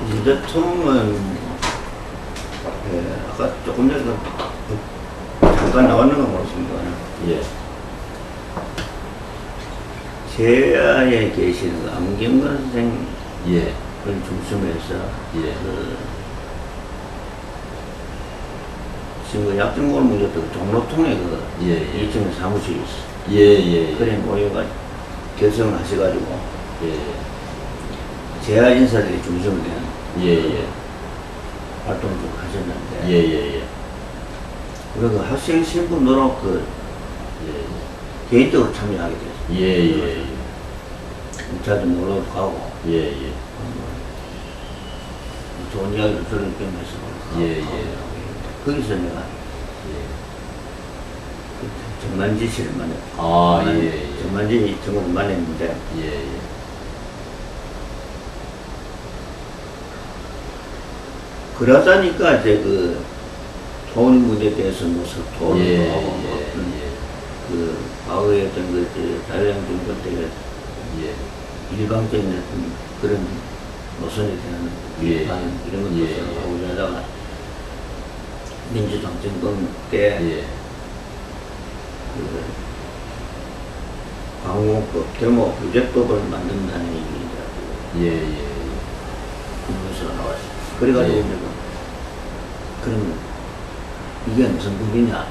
이 대통령은 아까 조금 전에 잠깐 나왔는 거 모르겠습니다. 예. 제야에 계시는 안경근 선생을 예. 중심해서 예. 지금 그 약정골목이었던 종로통에 예. 2층에 사무실이 있어. 예. 그래 모여가 결성을 하셔가지고 예. 제야 인사들이 중심을 낸 예. 활동을 좀 하셨는데 예. 우리가 그 학생 신분 노력 개인적으로 참여하게 됐어요. 예. 자주 놀러 가고 예. 좋은 이야기를 들을 겸해서 예. 거기서 내가 정만지 씨를 만났고 아, 예. 정만지 정을 만났는데 예. 그러다니까 이제 그 돈 문제에 대해서 무슨 돈도 예. 하고 그 과거에 어떤 그 자유형 정권 때 예. 일방적인 어떤 그런 노선에 대한 예. 비판 이런 것도 예. 하고 이러다가 민주당 정권 때 예. 그 광공법 데모 규제법을 만든다는 얘기더라고요. 예. 뉴스가 나왔어요. 그래가지고 예. 이제 그럼 이게 무슨 법이냐?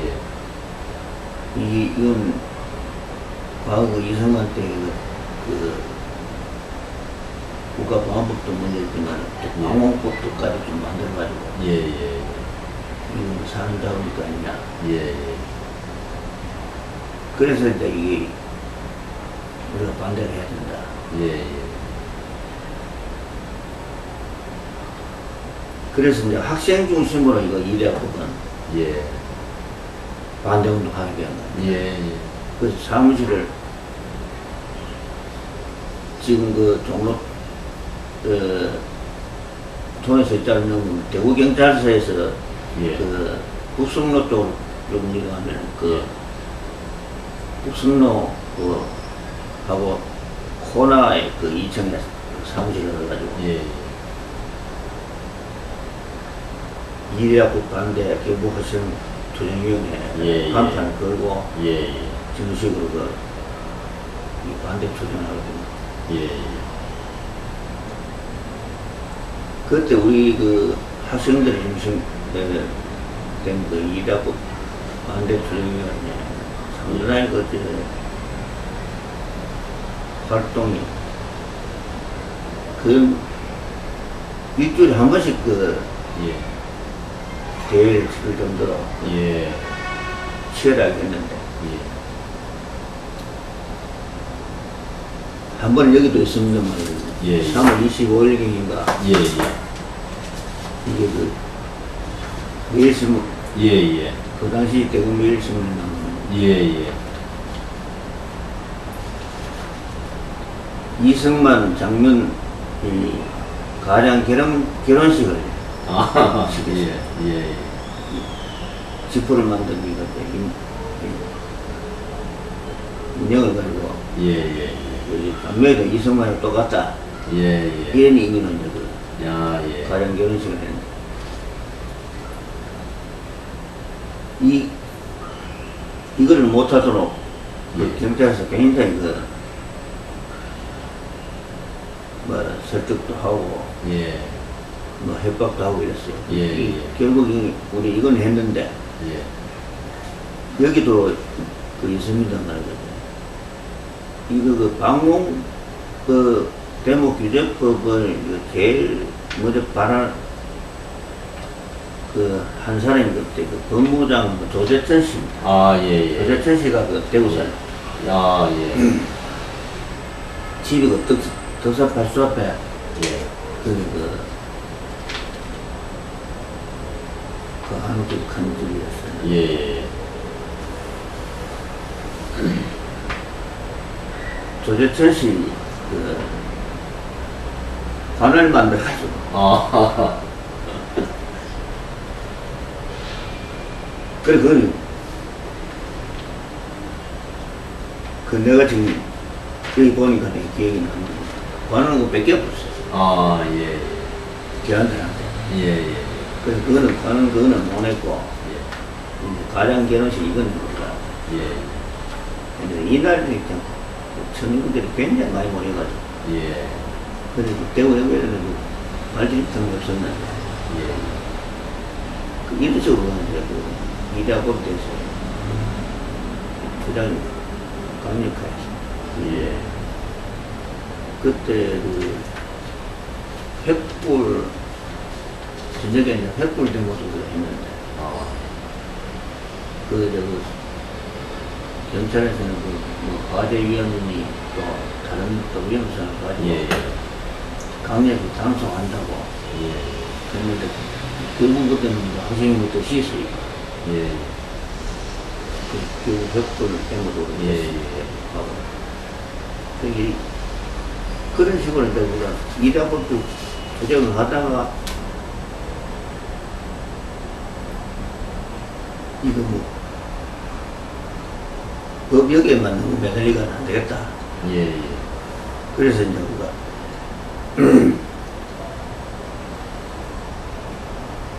예. 이건 과거 이승만 때 국가보안법도 문제였지만 예. 광공법도까지 좀 만들어가지고 예. 이건 사람 잡을 거 아니냐? 예. 그래서 이제 이게 우리가 반대를 해야 된다. 예. 그래서 이제 학생 중심으로 이거 이대학법은 예. 반대운동 하게 된 거예요. 예. 그래서 사무실을 지금 그 종로 통해서 있다는 대구경찰서에서 예. 그 북성로 쪽으로 조금 이동하면 그 북성로 그 하고 코나에 그 2층에 사무실을 해가지고 예. 이대학법 반대 교부학생 투쟁위원회 예. 간판을 걸고 예. 정식으로 이 반대 투쟁을 하거든요. 예. 그때 우리 그 학생들이 중심 된그 이대학법 반대 투쟁위원회 상당히 활동이 그 일주일에 한 번씩 예. 대회를 치를 정도로 예. 치열하게 했는데 예. 한 번은 여기도 있습니다만 예. 3월 25일경인가 예. 이게 그 매일신문 예. 그 당시 대구 매일신문에 나오는 예. 이승만 장면 가량 결혼식을 아, 예. 지표를 만들기 위해 인형을 가지고 예. 장면에도 이승만이 똑같다 예. 이런 의미로 이제 그 야, 예. 가량 결혼식을 했는데 이거를 못하도록 그 경찰서 굉장히 설득도 하고 예. 협박도 하고 이랬어요. 예. 결국 우리 이건 했는데 예. 여기도 있습니다 말이죠. 이거 방공 데모 규제법을 제일 먼저 한 사람이 그때 법무장 조재천 씨입니다. 아, 예. 조재천 씨가 대구 사람. 아, 예. 집이 덕사팔수 앞에 예. 한국 큰 집이었어요. 예. 조재천 씨 관을 만들어가지고 아, 그래 내가 지금 여기 보니까 내 기억이 나는데 관은 거 밖에 없었어. 아, 예. 걔한들한테. 예, 예. 그래서 그거는 가는 그거는 못 했고 예. 이제 가장 결혼식 이건 우리가 예. 근데 이날은 참 청년들이 굉장히 많이 모여가지고 예. 그래서 대구역에는 말들이통이 없었는데 예. 그 이런식으로 이제 그 이대학법대에서 부장이 강력하였어. 예. 그때 그 횃불 저녁에 이제 횃불 된 것도 우리가 했는데 아. 그 경찰에서는 뭐 과대위원이 또 다른 또 위험성을 가지고 예. 강력히 장송한다고 예. 그랬는데 결국 그때는 학생부터 시스니까 예. 결국 벽돌을 뺀 것도 예. 그랬어요. 그게 그런 식으로 이제 우리가 이대학법도 조정을 하다가 이거 뭐 법역에만 너무 매달리가는 안 되겠다. 예. 예. 그래서 이제 우리가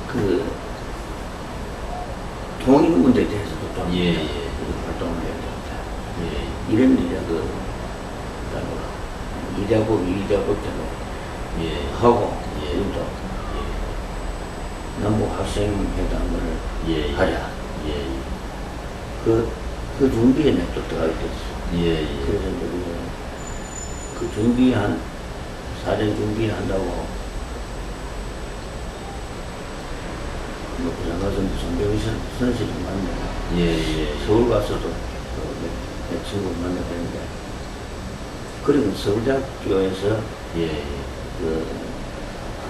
그 통일 문제에 대해서도 좀 예, 예. 활동을 해야 됩니다. 예. 이런 이제 그 이대학법 때문에 예. 하고 예. 우리도 남북 학생회담을 예. 하자. 예. 그 준비에 내가 또 들어가게 됐어. 예. 예. 그래서 이제 그 사전 준비한다고 뭐 부산 가서 송병희 선생님 만나고 예. 예. 서울 가서도 내 친구 만나뵀는데 그리고 서울대학교에서 예. 그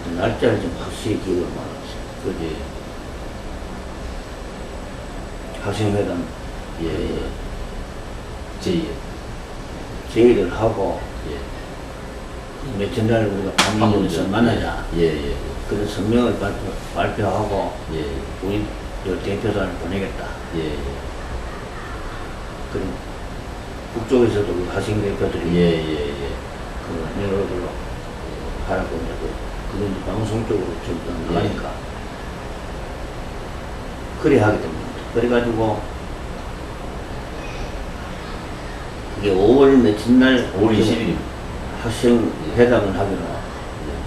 어떤 날짜를 좀 확실히 기억을 못했어요. 그 예. 학생회담 예. 제. 제의를 하고 예. 며칠 날 우리가 방문해서 만나자. 예. 예. 그래서 성명을 발표하고 예. 우리 대표단을 보내겠다. 예. 그리고 북쪽에서도 그 학생 대표들이 예. 예. 그 내로들로 하라고 이제 그건 이제 방송 쪽으로 전부 나가니까 그래 하게 됩니다. 그래가지고 그게 5월 며칠 날 5월 20일. 학생 회담을 하기로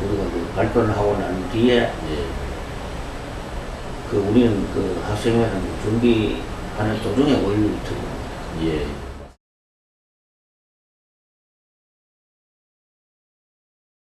우리가 그 발표를 하고 난 뒤에 예. 그 우리는 그 학생회담 준비하는 도중에 5.16이 터져. 예.